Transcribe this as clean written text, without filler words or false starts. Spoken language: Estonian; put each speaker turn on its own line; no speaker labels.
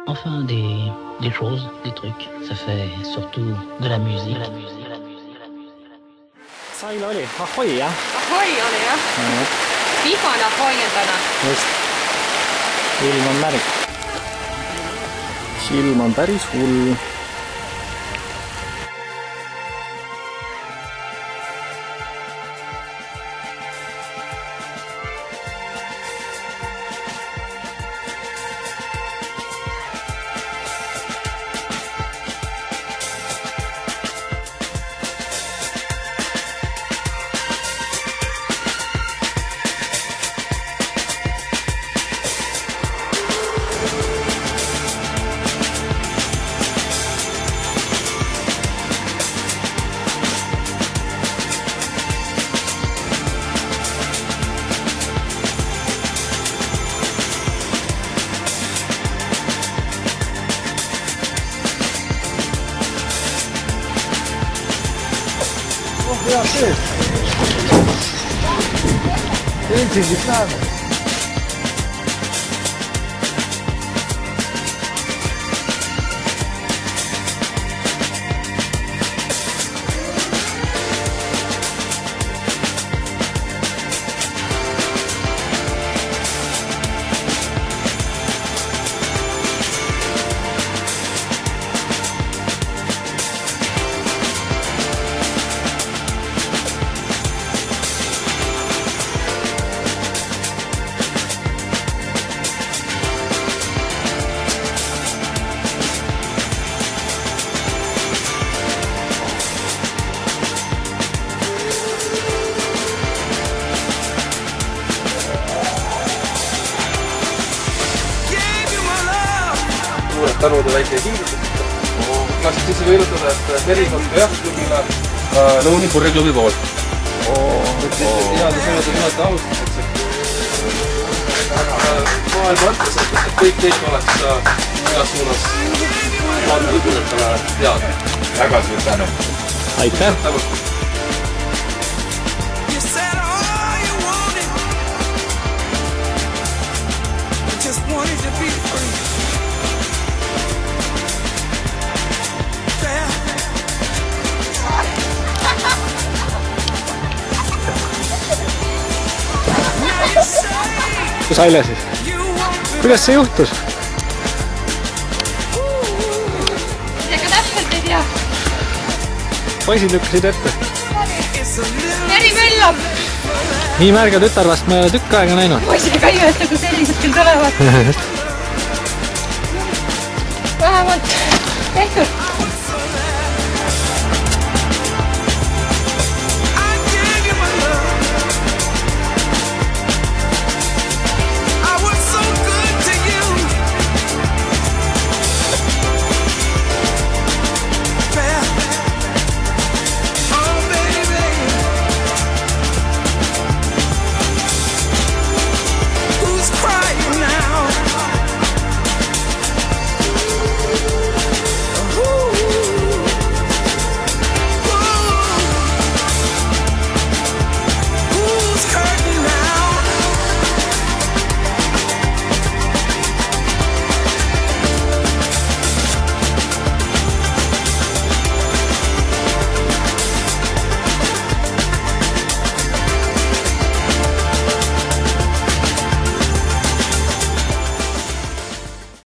Enfin, des choses, des trucs. Ça fait surtout de la musique.
Saila oli ahoi, jah?
Ahoi oli, jah. Vihane ahoi on täna.
Just. Ilm on märg. Ilm on päris hull.
Ja, shit. Pięknie, witamy.
Tänud ja väike kingitus. Lassid sisse võirutada, et Merikotka jahtklubile Lõuni purjeklubi poolt. Head ja sõnade juhata austuseks. Maailma mõttes, et kõik teist oleks igas suunas maadmõõdudetele head. Väga suur tänu.
Aitäh! Kus Aile siis? Kuidas see juhtus?
Ega täpselt ei tea.
Poisid lükkasid ette.
Meri möllab.
Nii märga tütarlast me tükk aega näinud.
Poisiga ei ühesta, kui sellised küll tulevad. Vähemalt tehtud.